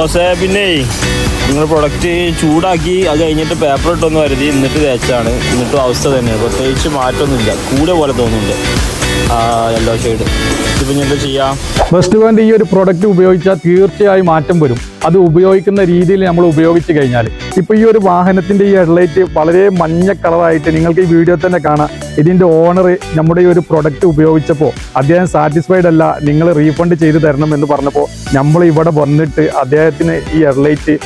പിന്നെ നിങ്ങൾ പ്രൊഡക്റ്റ് ചൂടാക്കി അത് കഴിഞ്ഞിട്ട് പേപ്പർ ഇട്ടൊന്ന് വരുതി എന്നിട്ട് തേച്ചാണ്. എന്നിട്ടും അവസ്ഥ തന്നെയാണ്, പ്രത്യേകിച്ച് മാറ്റമൊന്നുമില്ല, കൂടെ പോലെ തോന്നുന്നുണ്ട് യെല്ലോ ഷെയ്ഡ്. ഇതിപ്പോൾ ഞാൻ എന്താ ചെയ്യാം? ഫസ്റ്റ് പോയിന്റ്, ഈ ഒരു പ്രൊഡക്റ്റ് ഉപയോഗിച്ചാൽ തീർച്ചയായും മാറ്റം വരും. അത് ഉപയോഗിക്കുന്ന രീതിയിൽ നമ്മൾ ഉപയോഗിച്ച് കഴിഞ്ഞാൽ. ഇപ്പോൾ ഈ ഒരു വാഹനത്തിൻ്റെ ഈ ഹെഡ്ലൈറ്റ് വളരെ മഞ്ഞ കളറായിട്ട് നിങ്ങൾക്ക് ഈ വീഡിയോ തന്നെ കാണാം. ഇതിൻ്റെ ഓണർ നമ്മുടെ ഈ ഒരു പ്രൊഡക്റ്റ് ഉപയോഗിച്ചപ്പോൾ അദ്ദേഹം സാറ്റിസ്ഫൈഡ് അല്ല, നിങ്ങൾ റീഫണ്ട് ചെയ്ത് തരണം എന്ന് പറഞ്ഞപ്പോൾ നമ്മൾ ഇവിടെ വന്നിട്ട് അദ്ദേഹത്തിന് ഈ ഹെഡ്ലൈറ്റ്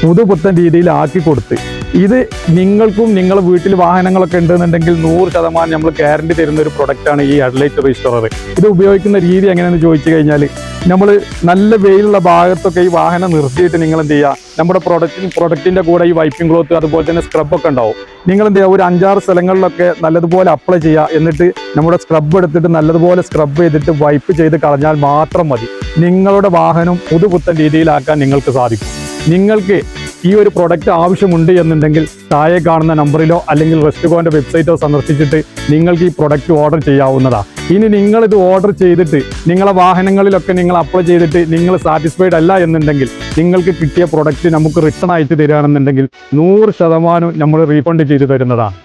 പുതുപുത്തൻ രീതിയിൽ ആക്കി കൊടുത്ത്, ഇത് നിങ്ങൾക്കും നിങ്ങളുടെ വീട്ടിൽ വാഹനങ്ങളൊക്കെ ഉണ്ടെന്നുണ്ടെങ്കിൽ 100% നമ്മൾ ഗ്യാരണ്ടി തരുന്ന ഒരു പ്രൊഡക്റ്റാണ് ഈ ഹെഡ്ലൈറ്റ് റീസ്റ്റോറർ. ഇത് ഉപയോഗിക്കുന്ന രീതി എങ്ങനെയാണെന്ന് ചോദിച്ചു കഴിഞ്ഞാൽ, നമ്മൾ നല്ല വെയിലുള്ള ഭാഗത്തൊക്കെ ഈ വാഹനം നിർത്തിയിട്ട് നിങ്ങൾ എന്ത് ചെയ്യുക, നമ്മുടെ പ്രൊഡക്റ്റിൻ്റെ കൂടെ ഈ വൈപ്പിംഗ് ക്ലോത്ത് അതുപോലെ തന്നെ സ്ക്രബൊക്കെ ഉണ്ടാവും. നിങ്ങൾ എന്ത് ചെയ്യുക, ഒരു 5-6 സ്ഥലങ്ങളിലൊക്കെ നല്ലതുപോലെ അപ്ലൈ ചെയ്യുക. എന്നിട്ട് നമ്മുടെ സ്ക്രബ് എടുത്തിട്ട് നല്ലതുപോലെ സ്ക്രബ് ചെയ്തിട്ട് വൈപ്പ് ചെയ്ത് കളഞ്ഞാൽ മാത്രം മതി. നിങ്ങളുടെ വാഹനം പുതുപുത്തൻ രീതിയിലാക്കാൻ നിങ്ങൾക്ക് സാധിക്കും. നിങ്ങൾക്ക് ഈ ഒരു പ്രൊഡക്റ്റ് ആവശ്യമുണ്ട് എന്നുണ്ടെങ്കിൽ താഴെ കാണുന്ന നമ്പറിലോ അല്ലെങ്കിൽ റെസ്റ്റ്കോൻ്റെ വെബ്സൈറ്റോ സന്ദർശിച്ചിട്ട് നിങ്ങൾക്ക് ഈ പ്രൊഡക്റ്റ് ഓർഡർ ചെയ്യാവുന്നതാണ്. ഇനി നിങ്ങളിത് ഓർഡർ ചെയ്തിട്ട് നിങ്ങളെ വാഹനങ്ങളിലൊക്കെ നിങ്ങൾ അപ്ലൈ ചെയ്തിട്ട് നിങ്ങൾ സാറ്റിസ്ഫൈഡ് അല്ല എന്നുണ്ടെങ്കിൽ, നിങ്ങൾക്ക് കിട്ടിയ പ്രൊഡക്റ്റ് നമുക്ക് റിട്ടേൺ അയച്ചു തരികയാണെന്നുണ്ടെങ്കിൽ 100% നമ്മൾ റീഫണ്ട് ചെയ്ത് തരുന്നതാണ്.